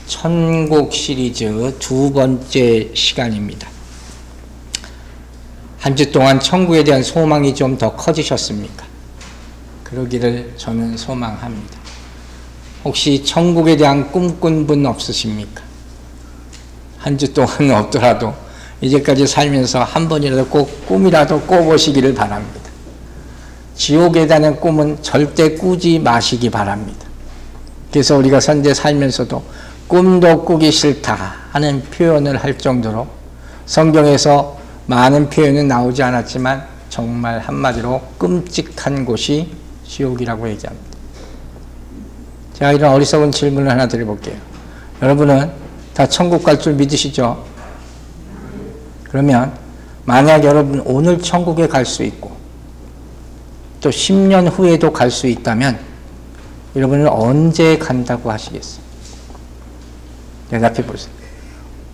천국 시리즈 두 번째 시간입니다. 한 주 동안 천국에 대한 소망이 좀 더 커지셨습니까? 그러기를 저는 소망합니다. 혹시 천국에 대한 꿈꾼 분 없으십니까? 한 주 동안 없더라도 이제까지 살면서 한 번이라도 꼭 꿈이라도 꿔보시기를 바랍니다. 지옥에 대한 꿈은 절대 꾸지 마시기 바랍니다. 그래서 우리가 현재 살면서도 꿈도 꾸기 싫다 하는 표현을 할 정도로 성경에서 많은 표현은 나오지 않았지만 정말 한마디로 끔찍한 곳이 지옥이라고 얘기합니다. 제가 이런 어리석은 질문을 하나 드려볼게요. 여러분은 다 천국 갈 줄 믿으시죠? 그러면 만약 여러분 오늘 천국에 갈 수 있고 또 10년 후에도 갈 수 있다면 여러분은 언제 간다고 하시겠어요? 대답해 보세요.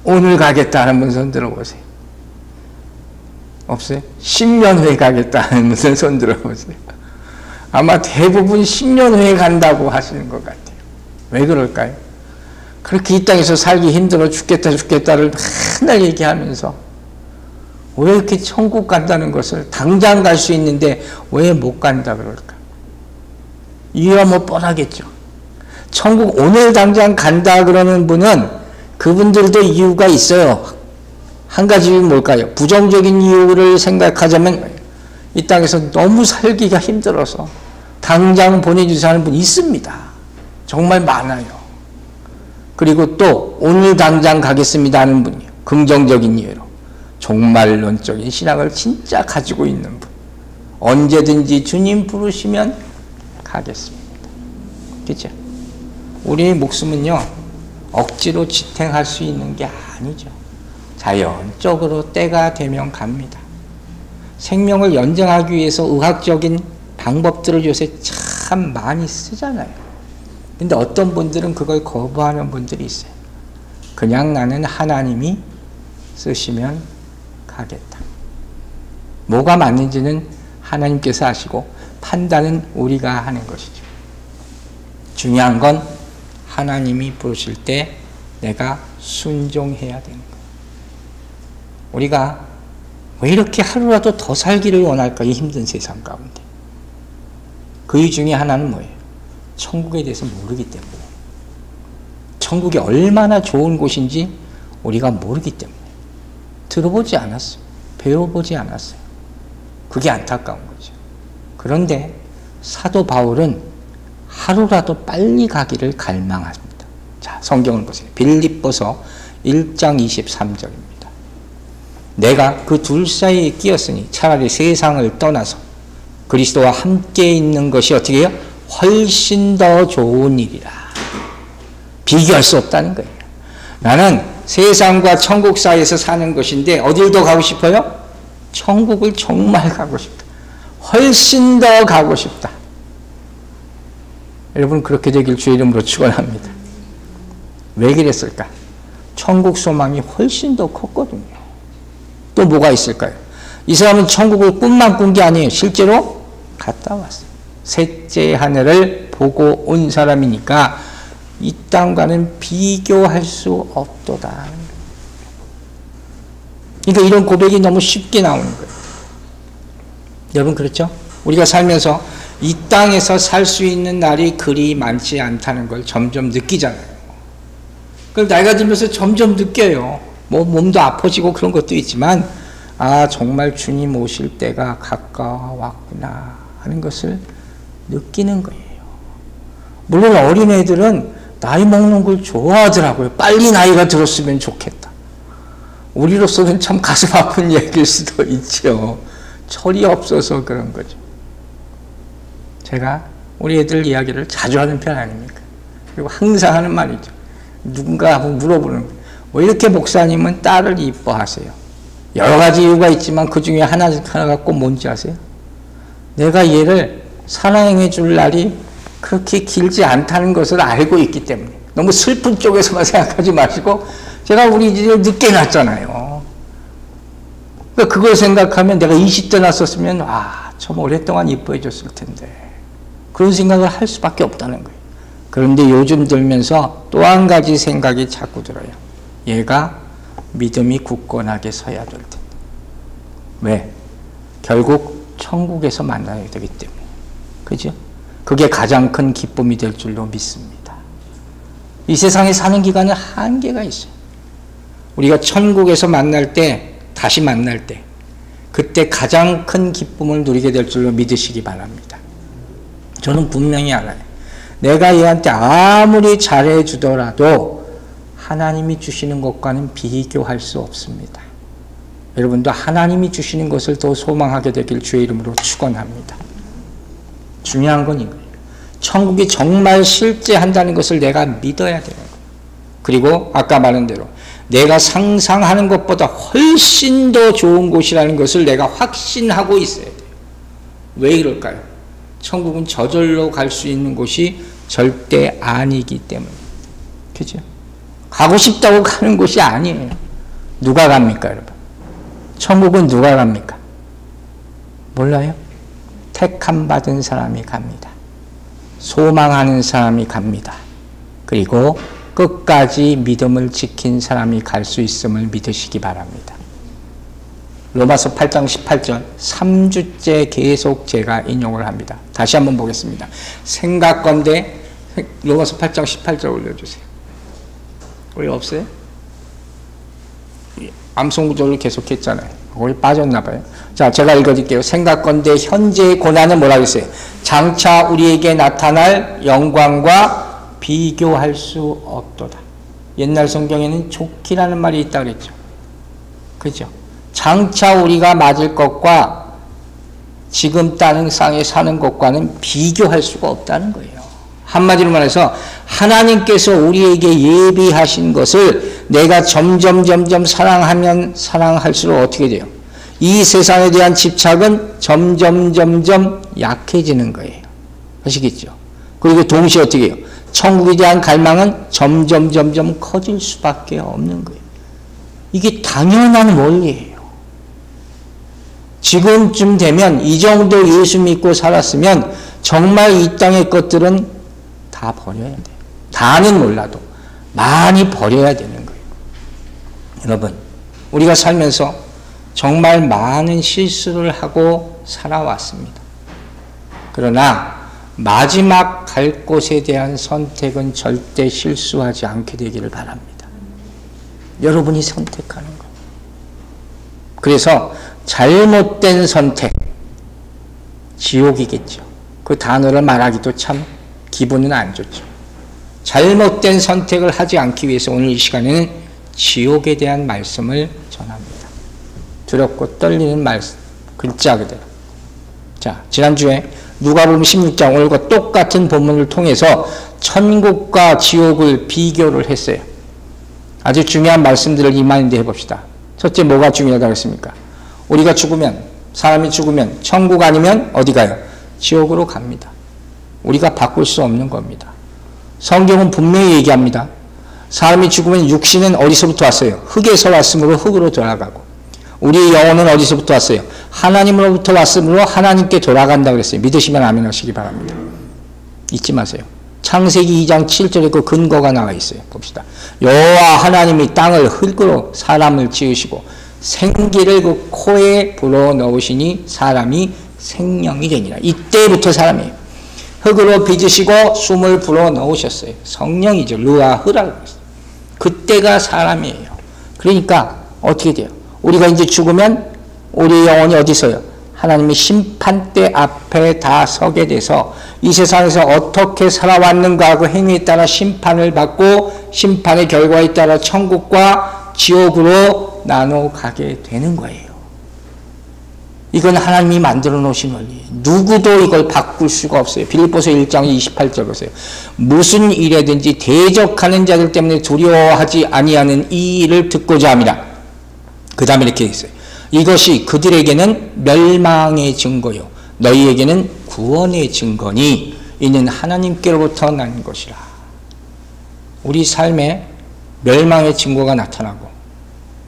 오늘 가겠다는 분 손 들어보세요. 없어요? 10년 후에 가겠다는 분 손 들어보세요. 아마 대부분 10년 후에 간다고 하시는 것 같아요. 왜 그럴까요? 그렇게 이 땅에서 살기 힘들어 죽겠다를 맨날 얘기하면서 왜 이렇게 천국 간다는 것을 당장 갈 수 있는데 왜 못 간다 그럴까? 이유가 뭐 뻔하겠죠. 천국 오늘 당장 간다 그러는 분은 그분들도 이유가 있어요. 한 가지 이유는 뭘까요? 부정적인 이유를 생각하자면 이 땅에서 너무 살기가 힘들어서 당장 보내주세요 하는 분이 있습니다. 정말 많아요. 그리고 또 오늘 당장 가겠습니다 하는 분이요. 긍정적인 이유로 종말론적인 신앙을 진짜 가지고 있는 분. 언제든지 주님 부르시면 가겠습니다. 그렇죠? 우리의 목숨은요 억지로 지탱할 수 있는 게 아니죠. 자연적으로 때가 되면 갑니다. 생명을 연장하기 위해서 의학적인 방법들을 요새 참 많이 쓰잖아요. 근데 어떤 분들은 그걸 거부하는 분들이 있어요. 그냥 나는 하나님이 쓰시면 가겠다. 뭐가 맞는지는 하나님께서 하시고 판단은 우리가 하는 것이죠. 중요한 건 하나님이 부르실 때 내가 순종해야 되는 거예요. 우리가 왜 이렇게 하루라도 더 살기를 원할까? 이 힘든 세상 가운데. 그 이유 중에 하나는 뭐예요? 천국에 대해서 모르기 때문에. 천국이 얼마나 좋은 곳인지 우리가 모르기 때문에. 들어보지 않았어요. 배워보지 않았어요. 그게 안타까운 거죠. 그런데 사도 바울은 하루라도 빨리 가기를 갈망합니다. 자, 성경을 보세요. 빌립보서 1장 23절입니다. 내가 그 둘 사이에 끼었으니 차라리 세상을 떠나서 그리스도와 함께 있는 것이 어떻게 해요? 훨씬 더 좋은 일이라. 비교할 수 없다는 거예요. 나는 세상과 천국 사이에서 사는 것인데 어딜 더 가고 싶어요? 천국을 정말 가고 싶다. 훨씬 더 가고 싶다. 여러분 그렇게 되길 주의 이름으로 축원합니다. 왜 그랬을까? 천국 소망이 훨씬 더 컸거든요. 또 뭐가 있을까요? 이 사람은 천국을 꿈만 꾼 게 아니에요. 실제로 갔다 왔어요. 셋째 하늘을 보고 온 사람이니까 이 땅과는 비교할 수 없도다. 그러니까 이런 고백이 너무 쉽게 나오는 거예요. 여러분 그렇죠? 우리가 살면서 이 땅에서 살 수 있는 날이 그리 많지 않다는 걸 점점 느끼잖아요. 그럼 나이가 들면서 점점 느껴요. 뭐 몸도 아파지고 그런 것도 있지만 아 정말 주님 오실 때가 가까웠구나 하는 것을 느끼는 거예요. 물론 어린애들은 나이 먹는 걸 좋아하더라고요. 빨리 나이가 들었으면 좋겠다. 우리로서는 참 가슴 아픈 얘기일 수도 있죠. 철이 없어서 그런 거죠. 제가 우리 애들 이야기를 자주 하는 편 아닙니까? 그리고 항상 하는 말이죠. 누군가 한번 물어보는 거예요. 왜 이렇게 목사님은 딸을 이뻐하세요? 여러 가지 이유가 있지만 그 중에 하나가 꼭 뭔지 아세요? 내가 얘를 사랑해 줄 날이 그렇게 길지 않다는 것을 알고 있기 때문에. 너무 슬픈 쪽에서만 생각하지 마시고 제가 우리 집에 늦게 낳았잖아요. 그러니까 그걸 생각하면 내가 20대 낳았었으면 아, 참 오랫동안 이뻐해 줬을 텐데. 그런 생각을 할 수밖에 없다는 거예요. 그런데 요즘 들면서 또 한 가지 생각이 자꾸 들어요. 얘가 믿음이 굳건하게 서야 될 텐데. 왜? 결국 천국에서 만나야 되기 때문에. 그죠? 그게 가장 큰 기쁨이 될 줄로 믿습니다. 이 세상에 사는 기간은 한계가 있어요. 우리가 천국에서 만날 때, 다시 만날 때, 그때 가장 큰 기쁨을 누리게 될 줄로 믿으시기 바랍니다. 저는 분명히 알아요. 내가 얘한테 아무리 잘해주더라도 하나님이 주시는 것과는 비교할 수 없습니다. 여러분도 하나님이 주시는 것을 더 소망하게 되길 주의 이름으로 축원합니다. 중요한 건 이거예요. 천국이 정말 실제한다는 것을 내가 믿어야 돼요. 그리고 아까 말한 대로 내가 상상하는 것보다 훨씬 더 좋은 곳이라는 것을 내가 확신하고 있어야 돼요. 왜 이럴까요? 천국은 저절로 갈 수 있는 곳이 절대 아니기 때문에. 그죠? 가고 싶다고 가는 곳이 아니에요. 누가 갑니까, 여러분? 천국은 누가 갑니까? 몰라요? 택함 받은 사람이 갑니다. 소망하는 사람이 갑니다. 그리고 끝까지 믿음을 지킨 사람이 갈 수 있음을 믿으시기 바랍니다. 로마서 8장 18절 3주째 계속 제가 인용을 합니다. 다시 한번 보겠습니다. 생각건대 로마서 8장 18절 올려주세요. 왜 없어요? 암송구절을 계속했잖아요. 거기 빠졌나 봐요. 자, 제가 읽어드릴게요. 생각건대 현재의 고난은 뭐라고 했어요? 장차 우리에게 나타날 영광과 비교할 수 없도다. 옛날 성경에는 좋기라는 말이 있다고 그랬죠. 그죠? 장차 우리가 맞을 것과 지금 땅에 사는 것과는 비교할 수가 없다는 거예요. 한마디로 말해서 하나님께서 우리에게 예비하신 것을 내가 점점 사랑하면 사랑할수록 어떻게 돼요? 이 세상에 대한 집착은 점점 약해지는 거예요. 아시겠죠? 그리고 동시에 어떻게 해요? 천국에 대한 갈망은 점점 커질 수밖에 없는 거예요. 이게 당연한 원리예요. 지금쯤 되면 이 정도 예수 믿고 살았으면 정말 이 땅의 것들은 다 버려야 돼요. 다는 몰라도 많이 버려야 되는 거예요. 여러분, 우리가 살면서 정말 많은 실수를 하고 살아왔습니다. 그러나 마지막 갈 곳에 대한 선택은 절대 실수하지 않게 되기를 바랍니다. 여러분이 선택하는 거예요. 그래서 잘못된 선택, 지옥이겠죠. 그 단어를 말하기도 참 기분은 안 좋죠. 잘못된 선택을 하지 않기 위해서 오늘 이 시간에는 지옥에 대한 말씀을 전합니다. 두렵고 떨리는 말씀, 글자 그대로. 자, 지난주에 누가복음 16장 오늘과 똑같은 본문을 통해서 천국과 지옥을 비교를 했어요. 아주 중요한 말씀들을 이만인데 해봅시다. 첫째, 뭐가 중요하다고 했습니까? 우리가 죽으면, 사람이 죽으면 천국 아니면 어디 가요? 지옥으로 갑니다. 우리가 바꿀 수 없는 겁니다. 성경은 분명히 얘기합니다. 사람이 죽으면 육신은 어디서부터 왔어요? 흙에서 왔으므로 흙으로 돌아가고, 우리의 영혼은 어디서부터 왔어요? 하나님으로부터 왔으므로 하나님께 돌아간다고 그랬어요. 믿으시면 아멘 하시기 바랍니다. 잊지 마세요. 창세기 2장 7절에 그 근거가 나와 있어요. 봅시다. 여호와 하나님이 땅을 흙으로 사람을 지으시고 생기를 그 코에 불어넣으시니 사람이 생명이 되니라. 이때부터 사람이에요. 흙으로 빚으시고 숨을 불어넣으셨어요. 성령이죠. 르아흐라고 했어요. 그때가 사람이에요. 그러니까 어떻게 돼요? 우리가 이제 죽으면 우리 영혼이 어디 있어요? 하나님의 심판대 앞에 다 서게 돼서 이 세상에서 어떻게 살아왔는가 그 행위에 따라 심판을 받고 심판의 결과에 따라 천국과 지옥으로 나눠 가게 되는 거예요. 이건 하나님이 만들어 놓으신 원리예요. 누구도 이걸 바꿀 수가 없어요. 빌립보서 1장 28절 보세요. 무슨 일에든지 대적하는 자들 때문에 두려워하지 아니하는 이 일을 듣고자 함이라. 그 다음에 이렇게 있어요. 이것이 그들에게는 멸망의 증거요 너희에게는 구원의 증거니 이는 하나님께로부터 난 것이라. 우리 삶에 멸망의 증거가 나타나고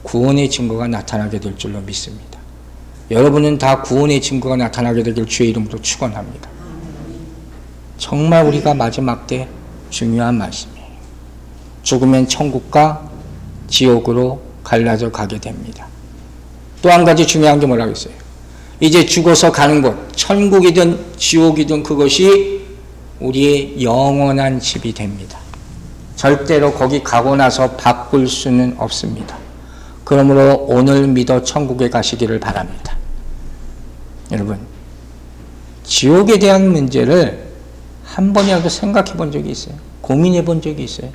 구원의 증거가 나타나게 될 줄로 믿습니다. 여러분은 다 구원의 증거가 나타나게 되길 주의 이름으로 축원합니다. 정말 우리가 마지막 때 중요한 말씀이에요. 죽으면 천국과 지옥으로 갈라져 가게 됩니다. 또 한 가지 중요한 게 뭐라고 했어요? 이제 죽어서 가는 곳, 천국이든 지옥이든 그것이 우리의 영원한 집이 됩니다. 절대로 거기 가고 나서 바꿀 수는 없습니다. 그러므로 오늘 믿어 천국에 가시기를 바랍니다. 여러분, 지옥에 대한 문제를 한 번이라도 생각해 본 적이 있어요? 고민해 본 적이 있어요?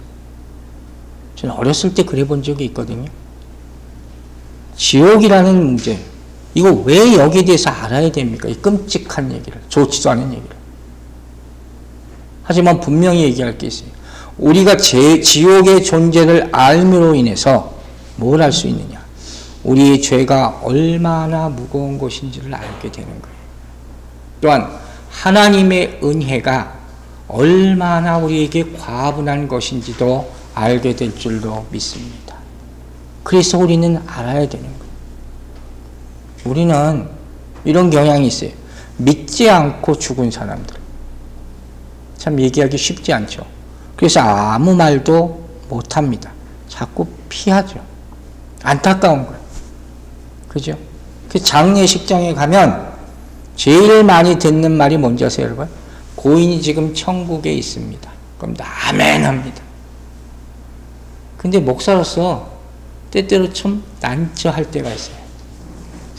저는 어렸을 때 그래 본 적이 있거든요. 지옥이라는 문제, 이거 왜 여기에 대해서 알아야 됩니까? 이 끔찍한 얘기를, 좋지도 않은 얘기를. 하지만 분명히 얘기할 게 있어요. 우리가 지옥의 존재를 알므로 인해서 뭘 알 수 있느냐? 우리의 죄가 얼마나 무거운 것인지를 알게 되는 거예요. 또한 하나님의 은혜가 얼마나 우리에게 과분한 것인지도 알게 될 줄로 믿습니다. 그래서 우리는 알아야 되는 거예요. 우리는 이런 경향이 있어요. 믿지 않고 죽은 사람들. 참 얘기하기 쉽지 않죠. 그래서 아무 말도 못합니다. 자꾸 피하죠. 안타까운 거예요. 그죠? 그 장례식장에 가면 제일 많이 듣는 말이 뭔지 아세요, 여러분? 고인이 지금 천국에 있습니다. 그럼 아멘 합니다. 근데 목사로서 때때로 좀 난처할 때가 있어요.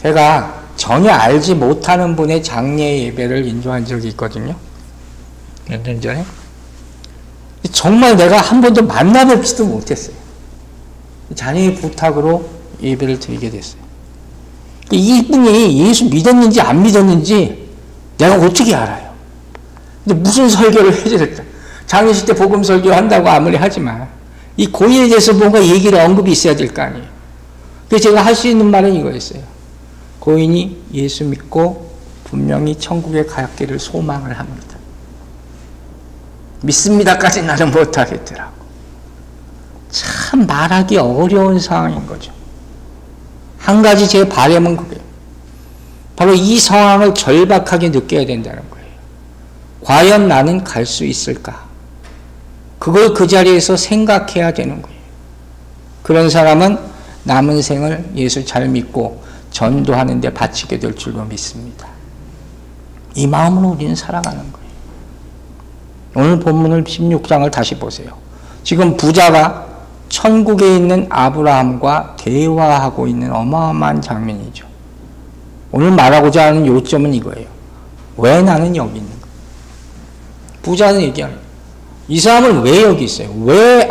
제가 전혀 알지 못하는 분의 장례 예배를 인도한 적이 있거든요. 몇 년 전에. 정말 내가 한 번도 만나뵙지도 못했어요. 자녀의 부탁으로 예배를 드리게 됐어요. 이분이 예수 믿었는지 안 믿었는지 내가 어떻게 알아요? 근데 무슨 설교를 해줘야 될까? 장례식 때 복음 설교 한다고 아무리 하지만 이 고인에 대해서 뭔가 얘기를 언급이 있어야 될 거 아니에요. 그래서 제가 할 수 있는 말은 이거였어요. 고인이 예수 믿고 분명히 천국에 가기를 소망을 합니다. 믿습니다까지 나는 못하겠더라고. 참 말하기 어려운 상황인 거죠. 한 가지 제 바람은 그게요. 바로 이 상황을 절박하게 느껴야 된다는 거예요. 과연 나는 갈 수 있을까? 그걸 그 자리에서 생각해야 되는 거예요. 그런 사람은 남은 생을 예수 잘 믿고 전도하는 데 바치게 될 줄로 믿습니다. 이 마음으로 우리는 살아가는 거예요. 오늘 본문을 16장을 다시 보세요. 지금 부자가 천국에 있는 아브라함과 대화하고 있는 어마어마한 장면이죠. 오늘 말하고자 하는 요점은 이거예요. 왜 나는 여기 있는가? 부자는 얘기하는 거예요. 이 사람은 왜 여기 있어요? 왜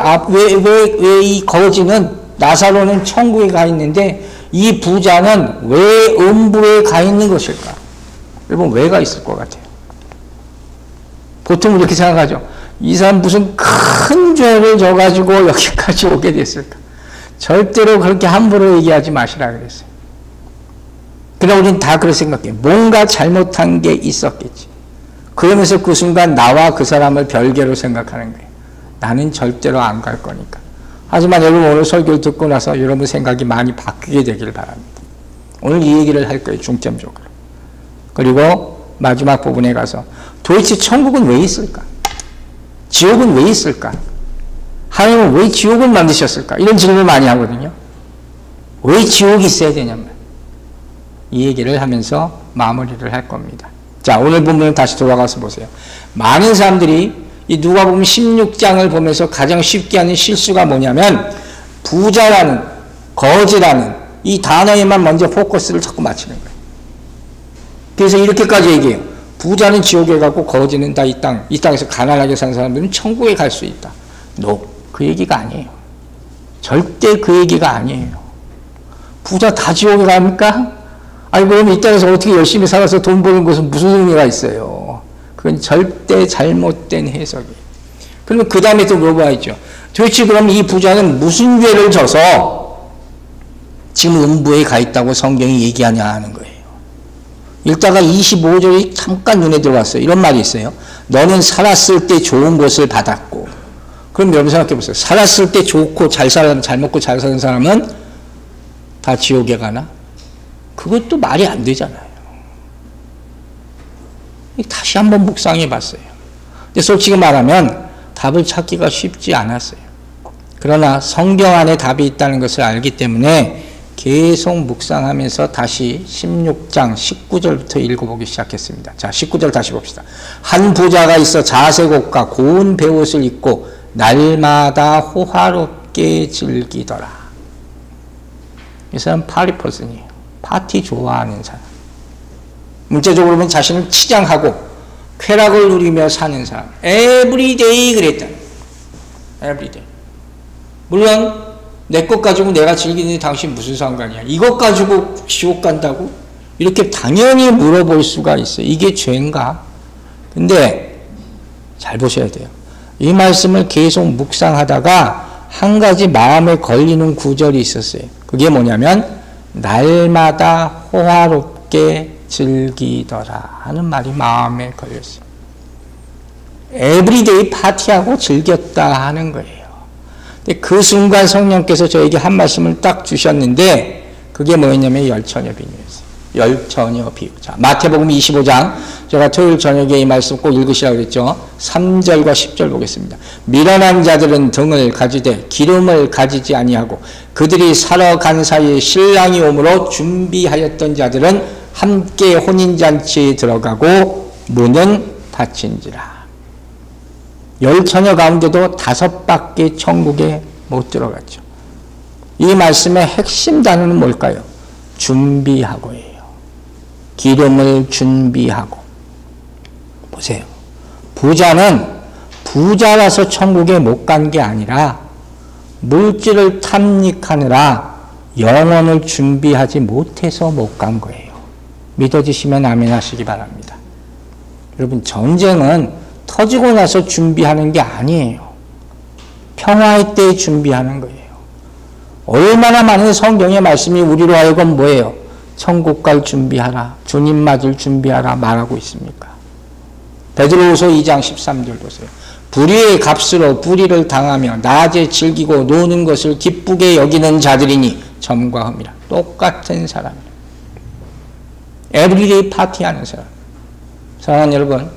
이 거지는, 나사로는 천국에 가 있는데 이 부자는 왜 음부에 가 있는 것일까? 여러분, 왜가 있을 것 같아요? 보통 이렇게 생각하죠. 이 사람 무슨 큰 죄를 져가지고 여기까지 오게 됐을까? 절대로 그렇게 함부로 얘기하지 마시라 그랬어요. 그러나 우리는 다 그렇게 생각해요. 뭔가 잘못한 게 있었겠지. 그러면서 그 순간 나와 그 사람을 별개로 생각하는 거예요. 나는 절대로 안 갈 거니까. 하지만 여러분, 오늘 설교를 듣고 나서 여러분 생각이 많이 바뀌게 되기를 바랍니다. 오늘 이 얘기를 할 거예요, 중점적으로. 그리고 마지막 부분에 가서 도대체 천국은 왜 있을까? 지옥은 왜 있을까? 하나님은 왜 지옥을 만드셨을까? 이런 질문을 많이 하거든요. 왜 지옥이 있어야 되냐면, 이 얘기를 하면서 마무리를 할 겁니다. 자, 오늘 본문을 다시 돌아가서 보세요. 많은 사람들이 이 누가복음 16장을 보면서 가장 쉽게 하는 실수가 뭐냐면, 부자라는, 거지라는 이 단어에만 먼저 포커스를 자꾸 맞추는 거예요. 그래서 이렇게까지 얘기해요. 부자는 지옥에 가고 거지는 다 이 땅에서 가난하게 사는 사람들은 천국에 갈 수 있다. 그 얘기가 아니에요. 절대 그 얘기가 아니에요. 부자 다 지옥에 갑니까? 아니, 그럼 이 땅에서 어떻게 열심히 살아서 돈 버는 것은 무슨 의미가 있어요? 그건 절대 잘못된 해석이에요. 그러면 그 다음에 또 물어봐야죠. 도대체 그럼 이 부자는 무슨 죄를 져서 지금 음부에 가 있다고 성경이 얘기하냐 하는 거예요. 읽다가 25절이 잠깐 눈에 들어왔어요. 이런 말이 있어요. 너는 살았을 때 좋은 것을 받았고. 그럼 여러분 생각해 보세요. 살았을 때 좋고 잘 먹고 잘 사는 사람은 다 지옥에 가나? 그것도 말이 안 되잖아요. 다시 한번 묵상해 봤어요. 근데 솔직히 말하면 답을 찾기가 쉽지 않았어요. 그러나 성경 안에 답이 있다는 것을 알기 때문에 계속 묵상하면서 다시 16장 19절부터 읽어보기 시작했습니다. 자, 19절 다시 봅시다. 한 부자가 있어 자색 옷과 고운 베옷을 입고 날마다 호화롭게 즐기더라. 이 사람 파리 퍼슨이에요. 파티 좋아하는 사람. 문자적으로 보면 자신을 치장하고 쾌락을 누리며 사는 사람. 에브리데이 그랬다. 에브리데이. 물론 내 것 가지고 내가 즐기는데 당신 무슨 상관이야? 이것 가지고 지옥 간다고? 이렇게 당연히 물어볼 수가 있어요. 이게 죄인가? 근데 잘 보셔야 돼요. 이 말씀을 계속 묵상하다가 한 가지 마음에 걸리는 구절이 있었어요. 그게 뭐냐면 날마다 호화롭게 즐기더라 하는 말이 마음에 걸렸어요. 에브리데이 파티하고 즐겼다 하는 거예요. 근데 그 순간 성령께서 저에게 한 말씀을 딱 주셨는데 그게 뭐였냐면 열처녀 비유였어요. 열처녀 비유. 자, 마태복음 25장 제가 토요일 저녁에 이 말씀 꼭 읽으시라고 그랬죠. 3절과 10절 보겠습니다. 미련한 자들은 등을 가지되 기름을 가지지 아니하고 그들이 사러 간 사이에 신랑이 오므로 준비하였던 자들은 함께 혼인잔치에 들어가고 문은 닫힌지라. 열처녀 가운데도 5밖에 천국에 못 들어갔죠. 이 말씀의 핵심 단어는 뭘까요? 준비하고예요. 기름을 준비하고. 보세요. 부자는 부자라서 천국에 못 간 게 아니라 물질을 탐닉하느라 영혼을 준비하지 못해서 못 간 거예요. 믿어지시면 아멘 하시기 바랍니다. 여러분, 전쟁은 터지고 나서 준비하는 게 아니에요. 평화의 때에 준비하는 거예요. 얼마나 많은 성경의 말씀이 우리로 하여금 뭐예요? 천국 갈 준비하라, 주님 맞을 준비하라 말하고 있습니까? 베드로후서 2장 13절 보세요. 불의의 값으로 불의를 당하며 낮에 즐기고 노는 것을 기쁘게 여기는 자들이니 점과 흠이라. 똑같은 사람이에요. 에브리데이 파티하는 사람. 사랑하는 여러분,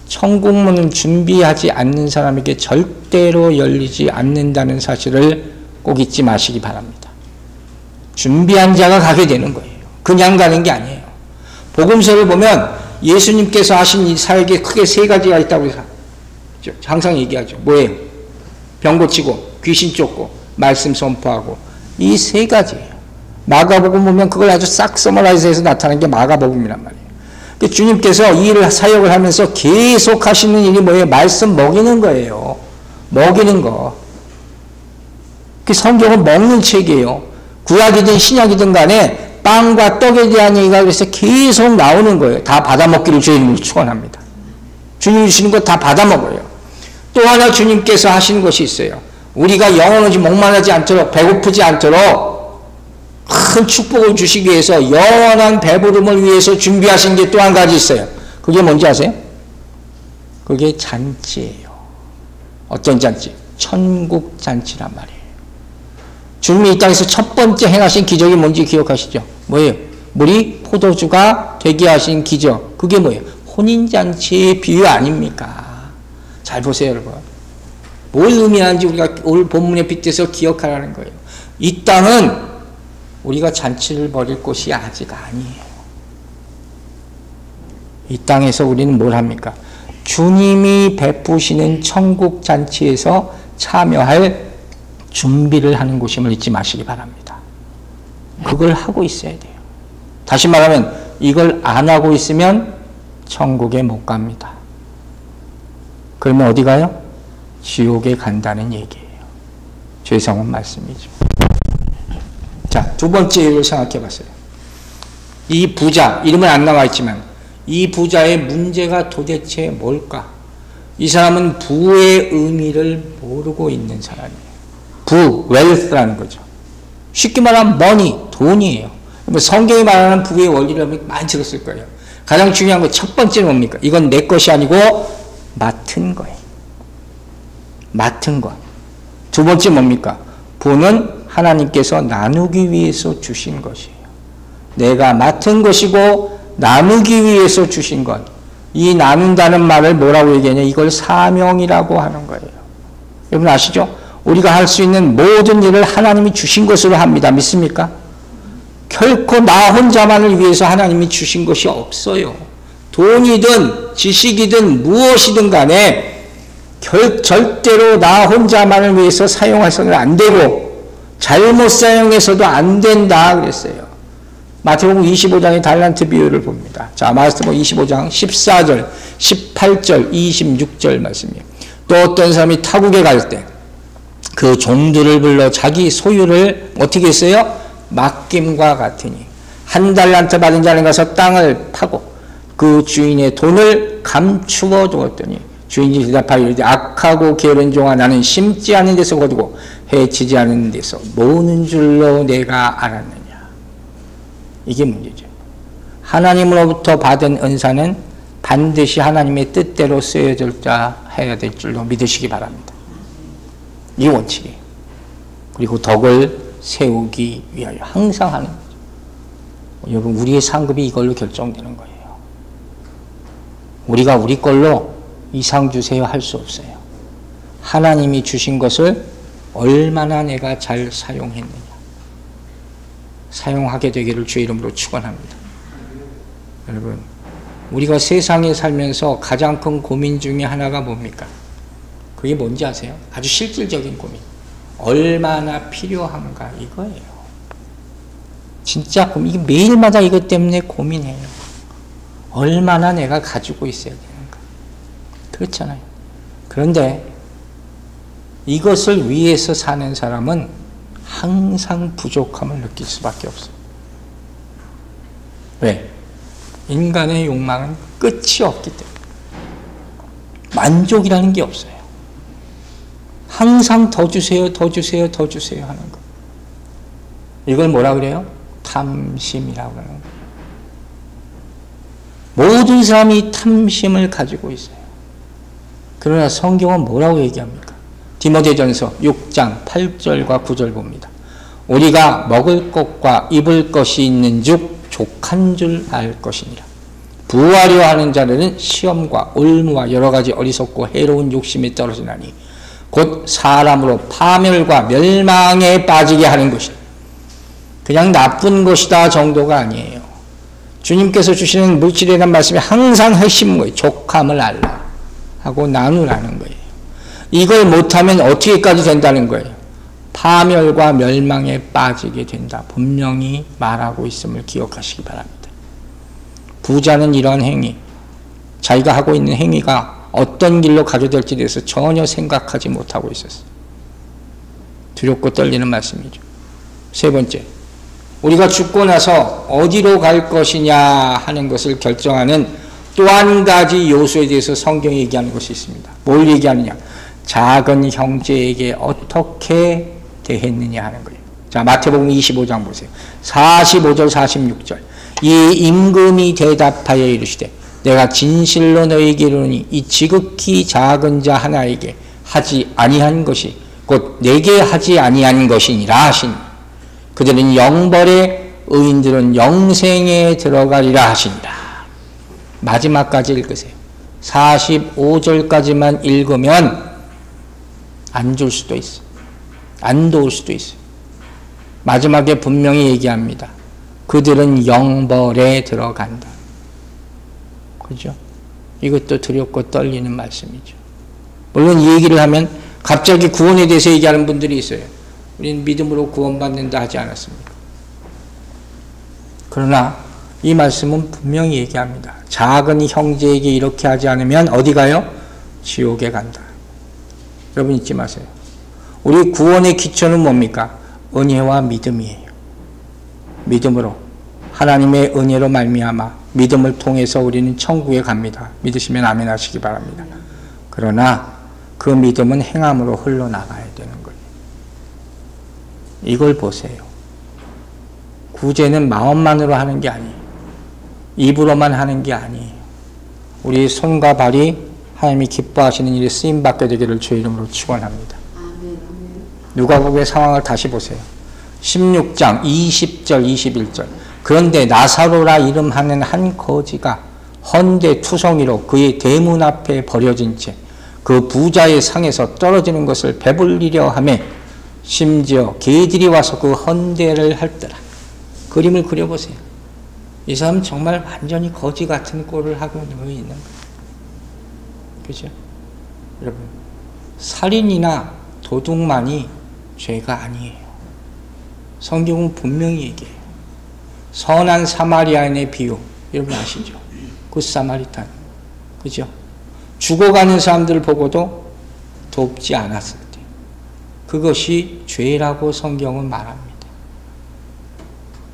천국 문을 준비하지 않는 사람에게 절대로 열리지 않는다는 사실을 꼭 잊지 마시기 바랍니다. 준비한 자가 가게 되는 거예요. 그냥 가는 게 아니에요. 복음서를 보면 예수님께서 하신 이 사역에 크게 3가지가 있다고 항상 얘기하죠. 뭐예요? 병 고치고 귀신 쫓고 말씀 선포하고 이 3가지예요. 마가복음 보면 그걸 아주 싹 서머라이즈해서 나타난 게 마가복음이란 말이에요. 주님께서 이 일을 사역을 하면서 계속 하시는 일이 뭐예요? 말씀 먹이는 거예요. 먹이는 거. 그 성경은 먹는 책이에요. 구약이든 신약이든 간에 빵과 떡에 대한 얘기가 그래서 계속 나오는 거예요. 다 받아먹기를 주님을 축원합니다. 주님이 주시는 거 다 받아먹어요. 또 하나 주님께서 하시는 것이 있어요. 우리가 영원히 목마르지 않도록 배고프지 않도록 큰 축복을 주시기 위해서 영원한 배부름을 위해서 준비하신 게 또 한 가지 있어요. 그게 뭔지 아세요? 그게 잔치예요. 어떤 잔치? 천국 잔치란 말이에요. 주님이 이 땅에서 첫 번째 행하신 기적이 뭔지 기억하시죠? 뭐예요? 물이 포도주가 되게 하신 기적. 그게 뭐예요? 혼인잔치의 비유 아닙니까? 잘 보세요, 여러분. 뭘 의미하는지 우리가 오늘 본문에 빗대서 기억하라는 거예요. 이 땅은 우리가 잔치를 벌일 곳이 아직 아니에요. 이 땅에서 우리는 뭘 합니까? 주님이 베푸시는 천국 잔치에서 참여할 준비를 하는 곳임을 잊지 마시기 바랍니다. 그걸 하고 있어야 돼요. 다시 말하면 이걸 안 하고 있으면 천국에 못 갑니다. 그러면 어디 가요? 지옥에 간다는 얘기예요. 죄송한 말씀이죠. 자, 두 번째 예를 생각해 봤어요. 이 부자, 이름은 안 나와 있지만 이 부자의 문제가 도대체 뭘까? 이 사람은 부의 의미를 모르고 있는 사람이에요. 부, 웰스라는 거죠. 쉽게 말하면 money, 돈이에요. 성경이 말하는 부의 원리를 많이 들었을 거예요. 가장 중요한 거 첫 번째는 뭡니까? 이건 내 것이 아니고 맡은 거예요. 맡은 것. 두 번째 뭡니까? 부는 하나님께서 나누기 위해서 주신 것이에요. 내가 맡은 것이고 나누기 위해서 주신 것. 이 나눈다는 말을 뭐라고 얘기하냐? 이걸 사명이라고 하는 거예요. 여러분 아시죠? 우리가 할 수 있는 모든 일을 하나님이 주신 것으로 합니다. 믿습니까? 결코 나 혼자만을 위해서 하나님이 주신 것이 없어요. 돈이든 지식이든 무엇이든 간에 절대로 나 혼자만을 위해서 사용해서는 안 되고 잘못 사용해서도 안 된다 그랬어요. 마태복음 25장의 달란트 비유를 봅니다. 자, 마태복음 25장 14절, 18절, 26절 말씀이에요. 또 어떤 사람이 타국에 갈 때 그 종들을 불러 자기 소유를 어떻게 했어요? 맡김과 같으니 한 달란트 받은 자는 가서 땅을 파고 그 주인의 돈을 감추어 두었더니 주인이 대답하여 이르되 악하고 게으른 종아 나는 심지 않은 데서 거두고 해치지 않은 데서 모으는 줄로 내가 알았느냐. 이게 문제죠. 하나님으로부터 받은 은사는 반드시 하나님의 뜻대로 쓰여져야 해야 될 줄로 믿으시기 바랍니다. 이 원칙이에요. 그리고 덕을 세우기 위하여 항상 하는 거죠. 여러분 우리의 상급이 이걸로 결정되는 거예요. 우리가 우리 걸로 이상 주세요 할 수 없어요. 하나님이 주신 것을 얼마나 내가 잘 사용했느냐. 사용하게 되기를 주의 이름으로 축원합니다. 여러분 우리가 세상에 살면서 가장 큰 고민 중에 하나가 뭡니까? 그게 뭔지 아세요? 아주 실질적인 고민. 얼마나 필요한가 이거예요. 진짜 고민. 이게 매일마다 이것 때문에 고민해요. 얼마나 내가 가지고 있어야 되는가. 그렇잖아요. 그런데 이것을 위해서 사는 사람은 항상 부족함을 느낄 수밖에 없어요. 왜? 인간의 욕망은 끝이 없기 때문에. 만족이라는 게 없어요. 항상 더 주세요, 더 주세요, 더 주세요 하는 거. 이걸 뭐라 그래요? 탐심이라고 하는 거예요. 모든 사람이 탐심을 가지고 있어요. 그러나 성경은 뭐라고 얘기합니까? 디모데전서 6장 8절과 9절 봅니다. 우리가 먹을 것과 입을 것이 있는 즉 족한 줄 알 것이니라. 부하려 하는 자들은 시험과 올무와 여러 가지 어리석고 해로운 욕심에 떨어지나니 곧 사람으로 파멸과 멸망에 빠지게 하는 것이다. 그냥 나쁜 것이다 정도가 아니에요. 주님께서 주시는 물질에 대한 말씀이 항상 핵심인 거예요. 족함을 알라 하고 나누라는 거예요. 이걸 못하면 어떻게까지 된다는 거예요? 파멸과 멸망에 빠지게 된다. 분명히 말하고 있음을 기억하시기 바랍니다. 부자는 이러한 행위, 자기가 하고 있는 행위가 어떤 길로 가져될지에 대해서 전혀 생각하지 못하고 있었어요. 두렵고 떨리는 말씀이죠. 세 번째, 우리가 죽고 나서 어디로 갈 것이냐 하는 것을 결정하는 또 한 가지 요소에 대해서 성경이 얘기하는 것이 있습니다. 뭘 얘기하느냐? 작은 형제에게 어떻게 대했느냐 하는 거예요. 자, 마태복음 25장 보세요. 45절 46절. 이 임금이 대답하여 이르시되 내가 진실로 너희에게 이르노니 이 지극히 작은 자 하나에게 하지 아니한 것이 곧 내게 하지 아니한 것이니라 하시니 그들은 영벌에 의인들은 영생에 들어가리라 하시니라. 마지막까지 읽으세요. 45절까지만 읽으면 안 줄 수도 있어요. 안 도울 수도 있어요. 마지막에 분명히 얘기합니다. 그들은 영벌에 들어간다. 그죠? 이것도 두렵고 떨리는 말씀이죠. 물론 이 얘기를 하면 갑자기 구원에 대해서 얘기하는 분들이 있어요. 우리는 믿음으로 구원받는다 하지 않았습니까? 그러나 이 말씀은 분명히 얘기합니다. 작은 형제에게 이렇게 하지 않으면 어디 가요? 지옥에 간다. 여러분 잊지 마세요. 우리 구원의 기초는 뭡니까? 은혜와 믿음이에요. 믿음으로 하나님의 은혜로 말미암아 믿음을 통해서 우리는 천국에 갑니다. 믿으시면 아멘 하시기 바랍니다. 그러나 그 믿음은 행함으로 흘러나가야 되는 거예요. 이걸 보세요. 구제는 마음만으로 하는 게 아니에요. 입으로만 하는 게 아니에요. 우리 손과 발이 하나님이 기뻐하시는 일에 쓰임받게 되기를 주의 이름으로 축원합니다. 누가복음의 상황을 다시 보세요. 16장 20절 21절. 그런데 나사로라 이름하는 한 거지가 헌데 투성이로 그의 대문 앞에 버려진 채 그 부자의 상에서 떨어지는 것을 배불리려 하며 심지어 개들이 와서 그 헌대를 할더라. 그림을 그려보세요. 이 사람은 정말 완전히 거지 같은 꼴을 하고 있는 거예요. 그죠? 여러분, 살인이나 도둑만이 죄가 아니에요. 성경은 분명히 얘기해요. 선한 사마리아인의 비유, 여러분 아시죠? 굿 사마리탄. 그죠? 죽어가는 사람들을 보고도 돕지 않았을 때, 그것이 죄라고 성경은 말합니다.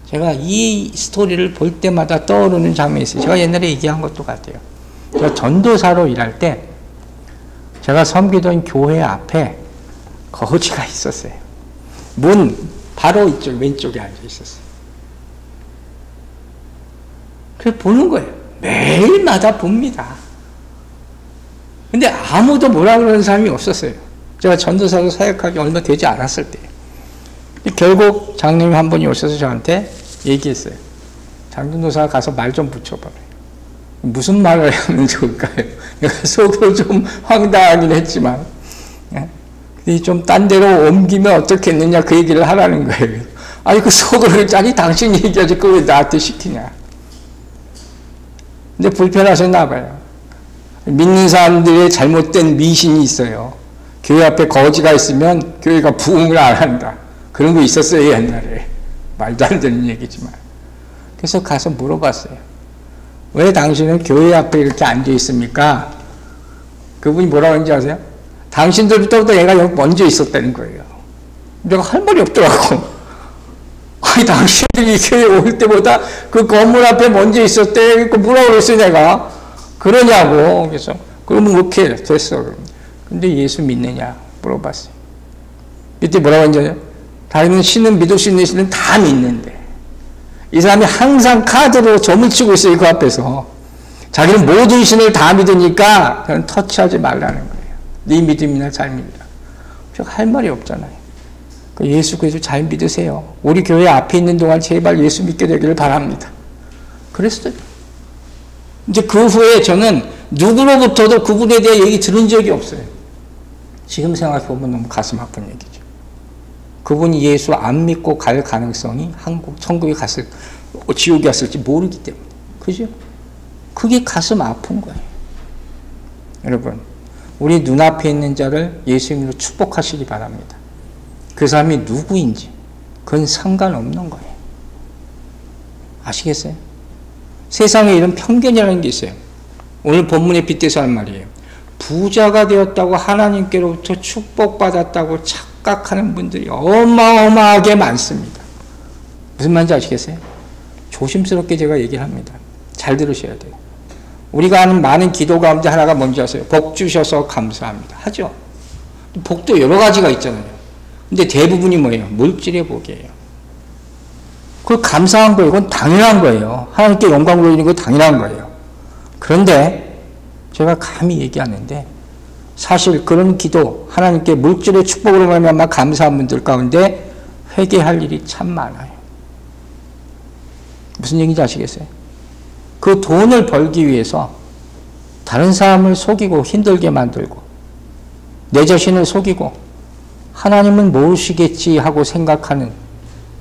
제가 이 스토리를 볼 때마다 떠오르는 장면이 있어요. 제가 옛날에 얘기한 것도 같아요. 제가 전도사로 일할 때 제가 섬기던 교회 앞에 거지가 있었어요. 문 바로 이쪽 왼쪽에 앉아 있었어요. 그래서 보는 거예요. 매일마다 봅니다. 근데 아무도 뭐라 그러는 사람이 없었어요. 제가 전도사로 사역하기 얼마 되지 않았을 때. 결국 장로님 한 분이 오셔서 저한테 얘기했어요. 장전도사가 가서 말 좀 붙여봐요. 무슨 말을 하면 좋을까요? 속으로 좀 황당하긴 했지만, 좀 딴 데로 옮기면 어떻겠느냐 그 얘기를 하라는 거예요. 아니 그 속으로 짜니 당신이 얘기하지 그걸 왜 나한테 시키냐. 근데 불편하셨나 봐요. 믿는 사람들의 잘못된 미신이 있어요. 교회 앞에 거지가 있으면 교회가 부흥을 안 한다. 그런 거 있었어요 옛날에. 말도 안 되는 얘기지만. 그래서 가서 물어봤어요. 왜 당신은 교회 앞에 이렇게 앉아 있습니까? 그분이 뭐라고 했는지 아세요? 당신들부터 얘가 여기 먼저 있었다는 거예요. 내가 할 말이 없더라고. 아니 당신들이 교회 올 때보다 그 건물 앞에 먼저 있었대. 뭐라고 그랬어 내가. 그러냐고. 그래서 그러면 오케이 됐어. 근데 예수 믿느냐 물어봤어요. 이때 뭐라고 했냐면 다른 신은 믿을 수 있는 신은 다 믿는데 이 사람이 항상 카드로 점을 치고 있어요. 그 앞에서. 자기는 모든 신을 다 믿으니까 저는 터치하지 말라는 거예요. 네 믿음이나 잘 믿으라. 할 말이 없잖아요. 예수 그리스도 잘 믿으세요. 우리 교회 앞에 있는 동안 제발 예수 믿게 되기를 바랍니다. 그랬어요. 이제 그 후에 저는 누구로부터도 그분에 대해 얘기 들은 적이 없어요. 지금 생각해보면 너무 가슴 아픈 얘기죠. 그분이 예수 안 믿고 갈 가능성이 천국에 갔을, 지옥에 갔을지 모르기 때문에. 그죠? 그게 가슴 아픈 거예요. 여러분, 우리 눈앞에 있는 자를 예수님으로 축복하시기 바랍니다. 그 사람이 누구인지, 그건 상관없는 거예요. 아시겠어요? 세상에 이런 편견이라는 게 있어요. 오늘 본문에 빗대서 한 말이에요. 부자가 되었다고 하나님께로부터 축복받았다고 착각하는 분들이 어마어마하게 많습니다. 무슨 말인지 아시겠어요? 조심스럽게 제가 얘기를 합니다. 잘 들으셔야 돼요. 우리가 하는 많은 기도 가운데 하나가 뭔지 아세요? 복 주셔서 감사합니다. 하죠? 복도 여러 가지가 있잖아요. 근데 대부분이 뭐예요? 물질의 복이에요. 그걸 감사한 거예요. 그건 당연한 거예요. 하나님께 영광 돌리는 거 당연한 거예요. 그런데 제가 감히 얘기하는데 사실 그런 기도, 하나님께 물질의 축복으로 말미암아 감사한 분들 가운데 회개할 일이 참 많아요. 무슨 얘기인지 아시겠어요? 그 돈을 벌기 위해서 다른 사람을 속이고 힘들게 만들고 내 자신을 속이고 하나님은 모르시겠지 하고 생각하는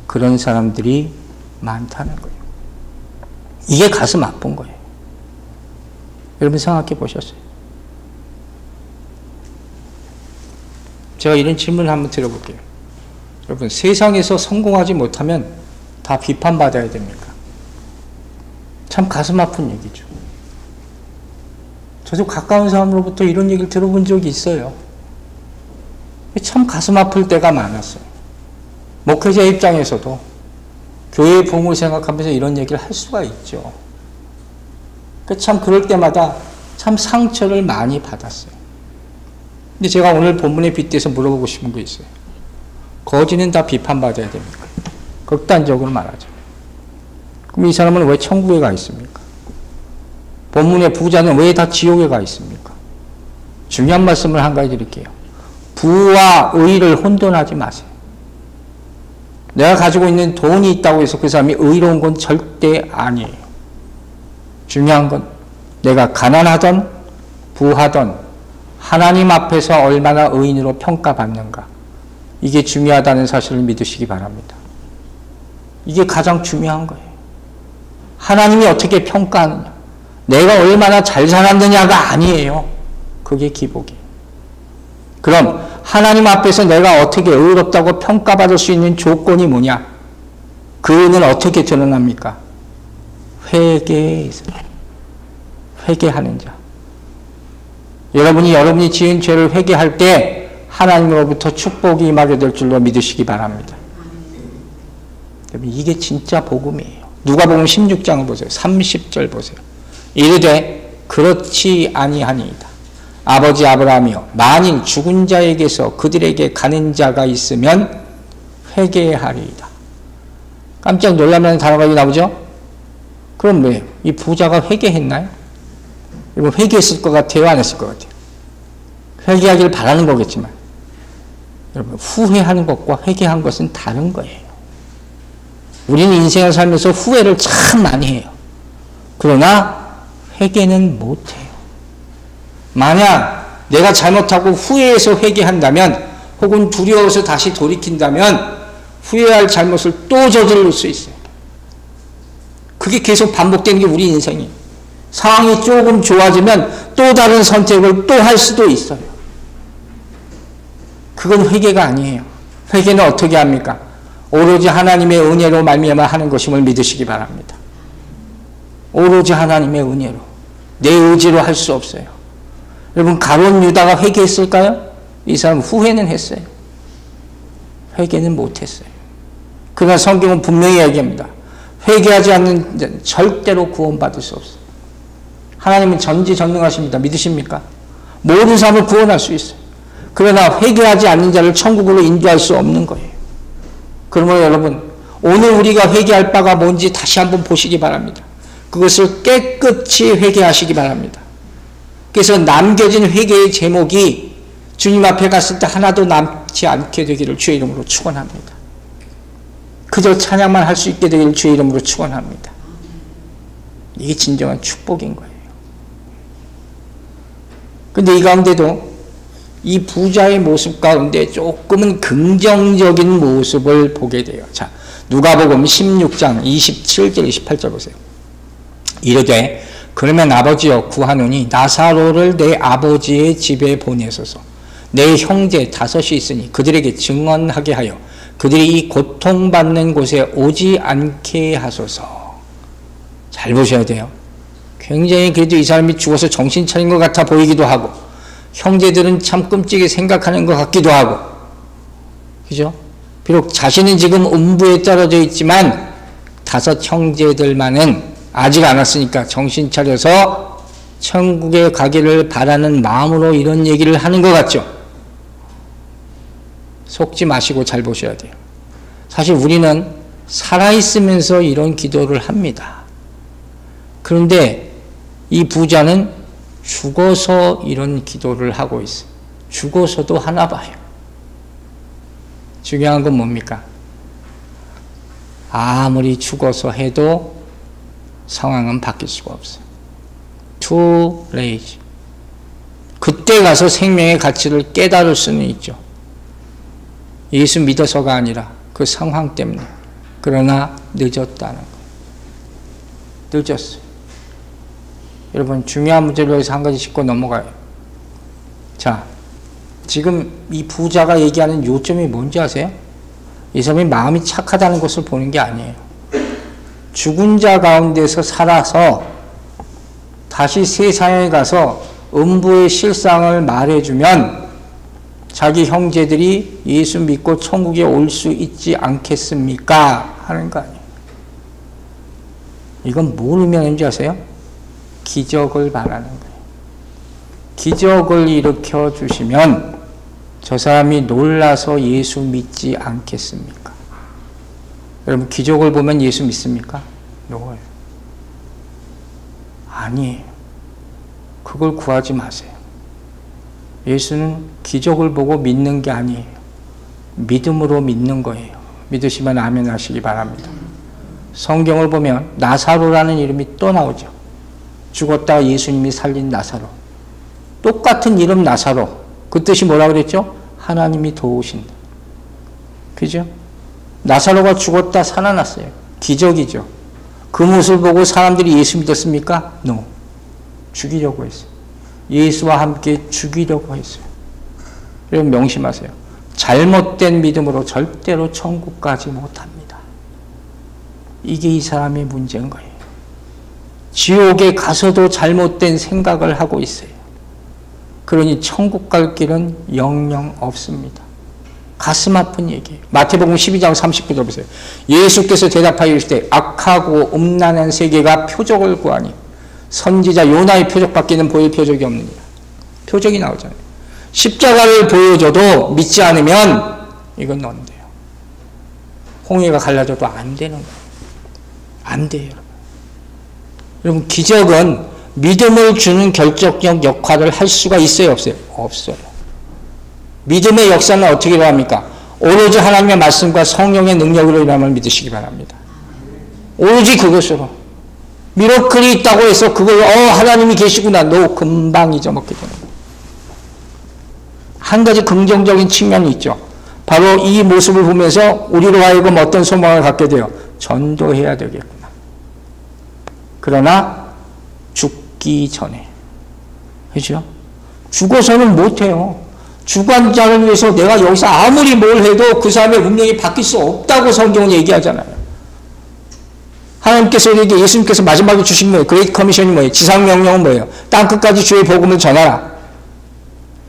그런 사람들이 많다는 거예요. 이게 가슴 아픈 거예요. 여러분 생각해 보셨어요? 제가 이런 질문을 한번 드려볼게요. 여러분 세상에서 성공하지 못하면 다 비판받아야 됩니까? 참 가슴 아픈 얘기죠. 저도 가까운 사람으로부터 이런 얘기를 들어본 적이 있어요. 참 가슴 아플 때가 많았어요. 목회자 입장에서도 교회의 부흥을 생각하면서 이런 얘기를 할 수가 있죠. 참 그럴 때마다 참 상처를 많이 받았어요. 근데 제가 오늘 본문에 빗대서 물어보고 싶은 게 있어요. 거지는 다 비판받아야 됩니까? 극단적으로 말하죠. 그럼 이 사람은 왜 천국에 가 있습니까? 본문의 부자는 왜 다 지옥에 가 있습니까? 중요한 말씀을 한 가지 드릴게요. 부와 의를 혼돈하지 마세요. 내가 가지고 있는 돈이 있다고 해서 그 사람이 의로운 건 절대 아니에요. 중요한 건 내가 가난하던 부하던 하나님 앞에서 얼마나 의인으로 평가받는가. 이게 중요하다는 사실을 믿으시기 바랍니다. 이게 가장 중요한 거예요. 하나님이 어떻게 평가하느냐. 내가 얼마나 잘 살았느냐가 아니에요. 그게 기복이에요. 그럼 하나님 앞에서 내가 어떻게 의롭다고 평가받을 수 있는 조건이 뭐냐? 그 의는 어떻게 드러납니까? 회개에 있어요. 회개하는 자. 여러분이 지은 죄를 회개할 때 하나님으로부터 축복이 임하게 될 줄로 믿으시기 바랍니다. 이게 진짜 복음이에요. 누가복음 16장을 보세요. 30절 보세요. 이르되 그렇지 아니하니이다. 아버지 아브라함이여 만일 죽은 자에게서 그들에게 가는 자가 있으면 회개하리이다. 깜짝 놀라는 단어가 나오죠? 그럼 왜요? 이 부자가 회개했나요? 여러분 회개했을 것 같아요? 안 했을 것 같아요? 회개하기를 바라는 거겠지만 여러분 후회하는 것과 회개한 것은 다른 거예요. 우리는 인생을 살면서 후회를 참 많이 해요. 그러나 회개는 못해요. 만약 내가 잘못하고 후회해서 회개한다면 혹은 두려워서 다시 돌이킨다면 후회할 잘못을 또 저지를 수 있어요. 그게 계속 반복되는 게 우리 인생이에요. 상황이 조금 좋아지면 또 다른 선택을 또 할 수도 있어요. 그건 회개가 아니에요. 회개는 어떻게 합니까? 오로지 하나님의 은혜로 말미암아 하는 것임을 믿으시기 바랍니다. 오로지 하나님의 은혜로. 내 의지로 할 수 없어요. 여러분 가룟 유다가 회개했을까요? 이 사람 후회는 했어요. 회개는 못했어요. 그러나 성경은 분명히 얘기합니다. 회개하지 않는 자는 절대로 구원받을 수 없어요. 하나님은 전지전능하십니다. 믿으십니까? 모든 사람을 구원할 수 있어요. 그러나 회개하지 않는 자를 천국으로 인도할 수 없는 거예요. 그러므로 여러분 오늘 우리가 회개할 바가 뭔지 다시 한번 보시기 바랍니다. 그것을 깨끗이 회개하시기 바랍니다. 그래서 남겨진 회개의 제목이 주님 앞에 갔을 때 하나도 남지 않게 되기를 주의 이름으로 축원합니다. 그저 찬양만 할 수 있게 되기를 주의 이름으로 축원합니다. 이게 진정한 축복인 거예요. 근데 이 가운데도 이 부자의 모습 가운데 조금은 긍정적인 모습을 보게 돼요. 자, 누가복음 16장 27절 28절 보세요. 이르되 그러면 아버지여 구하노니 나사로를 내 아버지의 집에 보내소서. 내 형제 5이 있으니 그들에게 증언하게 하여 그들이 이 고통받는 곳에 오지 않게 하소서. 잘 보셔야 돼요. 굉장히 그래도 이 사람이 죽어서 정신 차린 것 같아 보이기도 하고 형제들은 참 끔찍이 생각하는 것 같기도 하고 그죠? 비록 자신은 지금 음부에 떨어져 있지만 5 형제들만은 아직 안 왔으니까 정신 차려서 천국에 가기를 바라는 마음으로 이런 얘기를 하는 것 같죠? 속지 마시고 잘 보셔야 돼요. 사실 우리는 살아있으면서 이런 기도를 합니다. 그런데 이 부자는 죽어서 이런 기도를 하고 있어요. 죽어서도 하나 봐요. 중요한 건 뭡니까? 아무리 죽어서 해도 상황은 바뀔 수가 없어요. Too late. 그때 가서 생명의 가치를 깨달을 수는 있죠. 예수 믿어서가 아니라 그 상황 때문에. 그러나 늦었다는 거예요. 늦었어요. 여러분 중요한 문제를 여기서 한 가지 짚고 넘어가요. 자, 지금 이 부자가 얘기하는 요점이 뭔지 아세요? 이 사람이 마음이 착하다는 것을 보는 게 아니에요. 죽은 자 가운데서 살아서 다시 세상에 가서 음부의 실상을 말해주면 자기 형제들이 예수 믿고 천국에 올 수 있지 않겠습니까? 하는 거 아니에요. 이건 뭘 의미하는지 아세요? 기적을 말하는 거예요. 기적을 일으켜 주시면 저 사람이 놀라서 예수 믿지 않겠습니까? 여러분 기적을 보면 예수 믿습니까? 노예요. 아니에요. 그걸 구하지 마세요. 예수는 기적을 보고 믿는 게 아니에요. 믿음으로 믿는 거예요. 믿으시면 아멘 하시기 바랍니다. 성경을 보면 나사로라는 이름이 또 나오죠. 죽었다가 예수님이 살린 나사로. 똑같은 이름 나사로. 그 뜻이 뭐라 그랬죠? 하나님이 도우신다. 그죠? 나사로가 죽었다 살아났어요. 기적이죠. 그 모습을 보고 사람들이 예수 믿었습니까? No. 죽이려고 했어요. 예수와 함께 죽이려고 했어요. 여러분 명심하세요. 잘못된 믿음으로 절대로 천국 가지 못합니다. 이게 이 사람의 문제인 거예요. 지옥에 가서도 잘못된 생각을 하고 있어요. 그러니 천국 갈 길은 영영 없습니다. 가슴 아픈 얘기예요. 마태복음 12장 39절 보세요. 예수께서 대답하여 이르시되 악하고 음란한 세계가 표적을 구하니 선지자 요나의 표적밖에는 보일 표적이 없느니라. 표적이 나오잖아요. 십자가를 보여줘도 믿지 않으면 이건 안 돼요. 홍해가 갈라져도 안 되는 거예요. 안 돼요. 여러분 기적은 믿음을 주는 결정적 역할을 할 수가 있어요? 없어요? 없어요. 믿음의 역사는 어떻게 일어납니까? 오로지 하나님의 말씀과 성령의 능력으로 일어남을 믿으시기 바랍니다. 오로지 그것으로. 미러클이 있다고 해서 그걸 하나님이 계시구나. 너 금방 잊어먹게 되는 거예요. 한 가지 긍정적인 측면이 있죠. 바로 이 모습을 보면서 우리로 하여금 어떤 소망을 갖게 돼요? 전도해야 되겠구나. 그러나 죽기 전에. 그렇죠? 죽어서는 못해요. 죽은 자를 위해서 내가 여기서 아무리 뭘 해도 그 사람의 운명이 바뀔 수 없다고 성경은 얘기하잖아요. 하나님께서 우리에게 예수님께서 마지막에 주신 뭐예요? 그레이트 커미션이 뭐예요? 지상명령은 뭐예요? 땅끝까지 주의 복음을 전하라.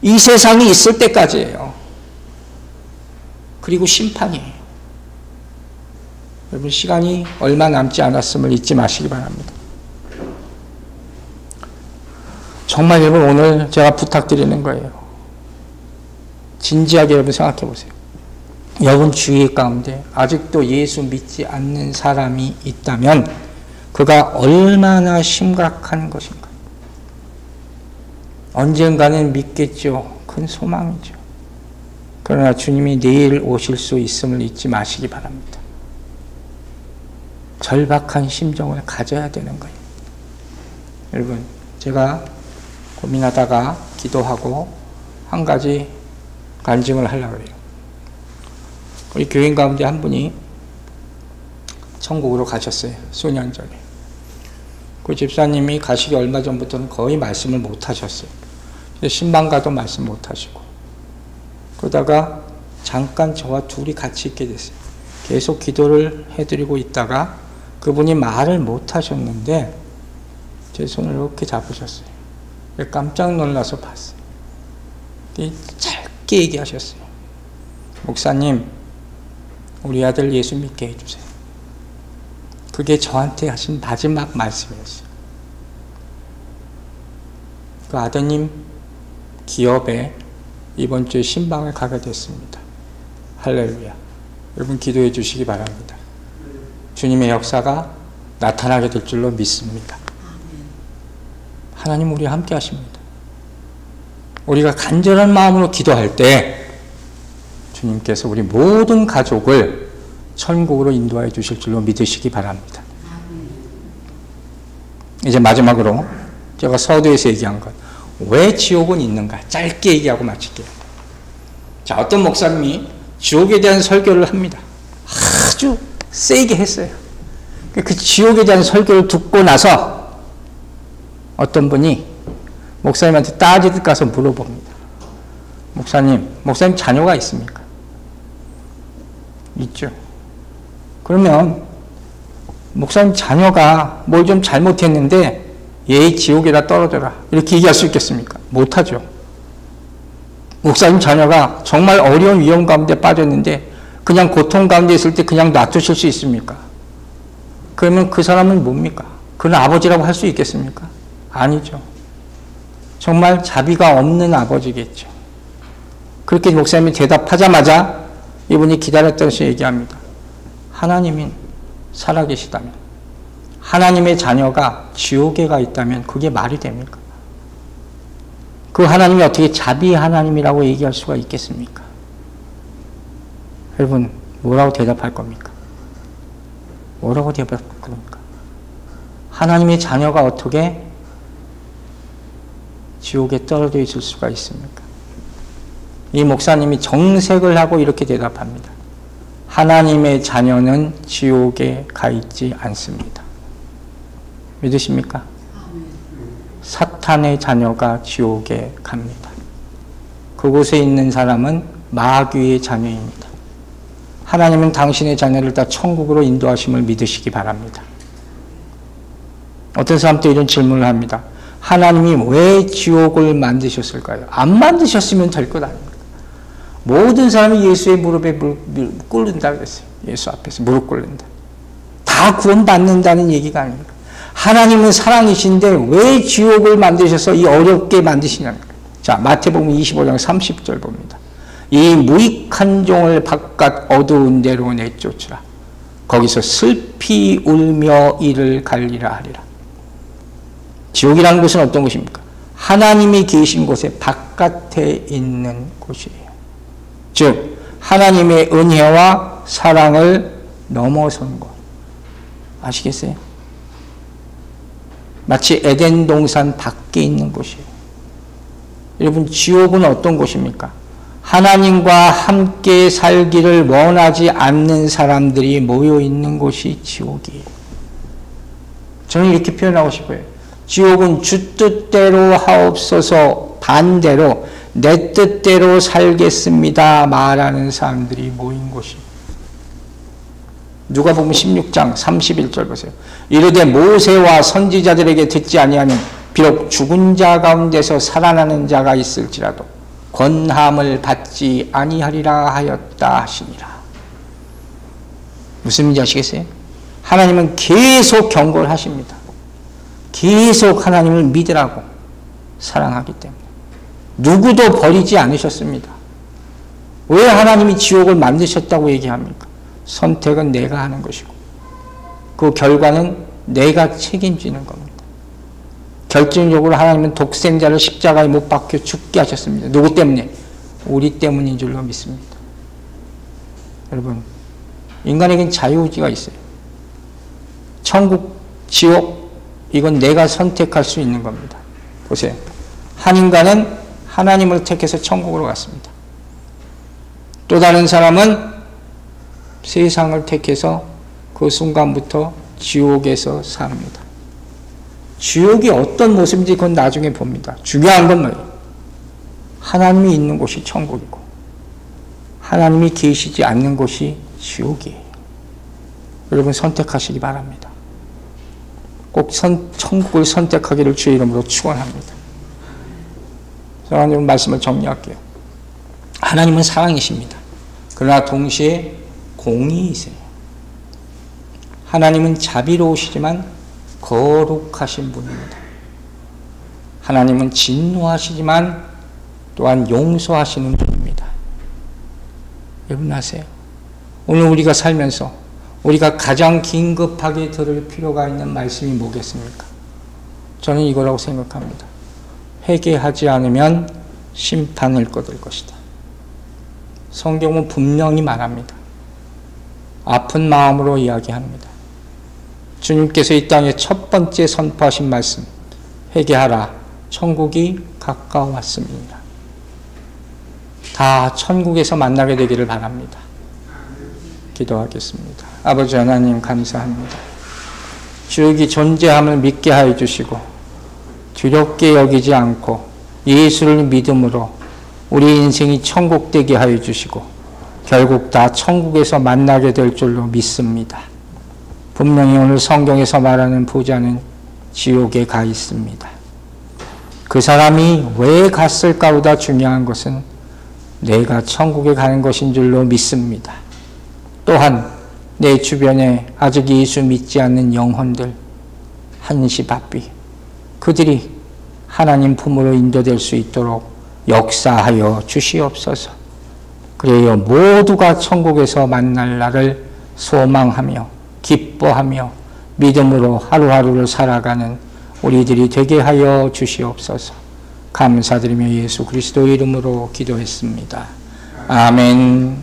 이 세상이 있을 때까지예요. 그리고 심판이에요. 여러분 시간이 얼마 남지 않았음을 잊지 마시기 바랍니다. 정말 여러분 오늘 제가 부탁드리는 거예요. 진지하게 여러분 생각해 보세요. 여러분 주위 가운데 아직도 예수 믿지 않는 사람이 있다면 그가 얼마나 심각한 것인가. 언젠가는 믿겠죠. 큰 소망이죠. 그러나 주님이 내일 오실 수 있음을 잊지 마시기 바랍니다. 절박한 심정을 가져야 되는 거예요. 여러분 제가 고민하다가 기도하고 한 가지 간증을 하려고 해요. 우리 교인 가운데 한 분이 천국으로 가셨어요. 수년 전에. 그 집사님이 가시기 얼마 전부터는 거의 말씀을 못 하셨어요. 신방가도 말씀 못 하시고. 그러다가 잠깐 저와 둘이 같이 있게 됐어요. 계속 기도를 해드리고 있다가 그분이 말을 못 하셨는데 제 손을 이렇게 잡으셨어요. 깜짝 놀라서 봤어요. 짧게 얘기하셨어요. 목사님, 우리 아들 예수 믿게 해주세요. 그게 저한테 하신 마지막 말씀이었어요. 그 아드님 기업에 이번 주에 신방을 가게 됐습니다. 할렐루야. 여러분 기도해 주시기 바랍니다. 주님의 역사가 나타나게 될 줄로 믿습니다. 하나님 우리와 함께 하십니다. 우리가 간절한 마음으로 기도할 때 주님께서 우리 모든 가족을 천국으로 인도하여 주실 줄로 믿으시기 바랍니다. 이제 마지막으로 제가 서두에서 얘기한 것, 왜 지옥은 있는가 짧게 얘기하고 마칠게요. 자, 어떤 목사님이 지옥에 대한 설교를 합니다. 아주 세게 했어요. 그 지옥에 대한 설교를 듣고 나서 어떤 분이 목사님한테 따지듯 가서 물어봅니다. 목사님 자녀가 있습니까? 있죠. 그러면 목사님 자녀가 뭘 좀 잘못했는데 얘 지옥에다 떨어져라 이렇게 얘기할 수 있겠습니까? 못하죠. 목사님 자녀가 정말 어려운 위험 가운데 빠졌는데 그냥 고통 가운데 있을 때 그냥 놔두실 수 있습니까? 그러면 그 사람은 뭡니까? 그는 아버지라고 할 수 있겠습니까? 아니죠. 정말 자비가 없는 아버지겠죠. 그렇게 목사님이 대답하자마자 이분이 기다렸던 시 얘기합니다. 하나님이 살아계시다면, 하나님의 자녀가 지옥에 가 있다면 그게 말이 됩니까? 그 하나님이 어떻게 자비 하나님이라고 얘기할 수가 있겠습니까? 여러분 뭐라고 대답할 겁니까? 뭐라고 대답할 겁니까? 하나님의 자녀가 어떻게 지옥에 떨어져 있을 수가 있습니까? 이 목사님이 정색을 하고 이렇게 대답합니다. 하나님의 자녀는 지옥에 가 있지 않습니다. 믿으십니까? 사탄의 자녀가 지옥에 갑니다. 그곳에 있는 사람은 마귀의 자녀입니다. 하나님은 당신의 자녀를 다 천국으로 인도하심을 믿으시기 바랍니다. 어떤 사람도 이런 질문을 합니다. 하나님이 왜 지옥을 만드셨을까요? 안 만드셨으면 될 것 아닙니까? 모든 사람이 예수의 무릎에 꿇는다 그랬어요. 예수 앞에서 무릎 꿇는다. 다 구원받는다는 얘기가 아닙니다. 하나님은 사랑이신데 왜 지옥을 만드셔서 이 어렵게 만드시냐입니까? 자, 마태복음 25장 30절 봅니다. 이 무익한 종을 바깥 어두운 데로 내쫓으라. 거기서 슬피 울며 이를 갈리라 하리라. 지옥이라는 곳은 어떤 곳입니까? 하나님이 계신 곳의 바깥에 있는 곳이에요. 즉 하나님의 은혜와 사랑을 넘어선 곳. 아시겠어요? 마치 에덴 동산 밖에 있는 곳이에요. 여러분, 지옥은 어떤 곳입니까? 하나님과 함께 살기를 원하지 않는 사람들이 모여 있는 곳이 지옥이에요. 저는 이렇게 표현하고 싶어요. 지옥은 주 뜻대로 하옵소서 반대로 내 뜻대로 살겠습니다 말하는 사람들이 모인 곳이. 누가복음 16장 31절 보세요. 이르되 모세와 선지자들에게 듣지 아니하면 비록 죽은 자 가운데서 살아나는 자가 있을지라도 권함을 받지 아니하리라 하였다 하시니라. 무슨 말인지 아시겠어요? 하나님은 계속 경고를 하십니다. 계속 하나님을 믿으라고, 사랑하기 때문에. 누구도 버리지 않으셨습니다. 왜 하나님이 지옥을 만드셨다고 얘기합니까? 선택은 내가 하는 것이고 그 결과는 내가 책임지는 겁니다. 결정적으로 하나님은 독생자를 십자가에 못 박혀 죽게 하셨습니다. 누구 때문에? 우리 때문인 줄로 믿습니다. 여러분, 인간에겐 자유의지가 있어요. 천국, 지옥, 이건 내가 선택할 수 있는 겁니다. 보세요. 한 인간은 하나님을 택해서 천국으로 갔습니다. 또 다른 사람은 세상을 택해서 그 순간부터 지옥에서 삽니다. 지옥이 어떤 모습인지 그건 나중에 봅니다. 중요한 건 뭐예요? 하나님이 있는 곳이 천국이고 하나님이 계시지 않는 곳이 지옥이에요. 여러분, 선택하시기 바랍니다. 꼭 천국을 선택하기를 주의 이름으로 축원합니다. 사랑하는 말씀을 정리할게요. 하나님은 사랑이십니다. 그러나 동시에 공의이세요. 하나님은 자비로우시지만 거룩하신 분입니다. 하나님은 진노하시지만 또한 용서하시는 분입니다. 여러분 아세요? 오늘 우리가 살면서 우리가 가장 긴급하게 들을 필요가 있는 말씀이 뭐겠습니까? 저는 이거라고 생각합니다. 회개하지 않으면 심판을 거둘 것이다. 성경은 분명히 말합니다. 아픈 마음으로 이야기합니다. 주님께서 이 땅에 첫 번째 선포하신 말씀, 회개하라, 천국이 가까웠습니다. 다 천국에서 만나게 되기를 바랍니다. 기도하겠습니다. 아버지 하나님, 감사합니다. 지옥이 존재함을 믿게 하여 주시고 두렵게 여기지 않고 예수를 믿음으로 우리 인생이 천국 되게 하여 주시고 결국 다 천국에서 만나게 될 줄로 믿습니다. 분명히 오늘 성경에서 말하는 부자는 지옥에 가 있습니다. 그 사람이 왜 갔을까보다 중요한 것은 내가 천국에 가는 것인 줄로 믿습니다. 또한 내 주변에 아직 예수 믿지 않는 영혼들 한시바삐 그들이 하나님 품으로 인도될 수 있도록 역사하여 주시옵소서. 그래요 모두가 천국에서 만날 날을 소망하며 기뻐하며 믿음으로 하루하루를 살아가는 우리들이 되게 하여 주시옵소서. 감사드리며 예수 그리스도 이름으로 기도했습니다. 아멘.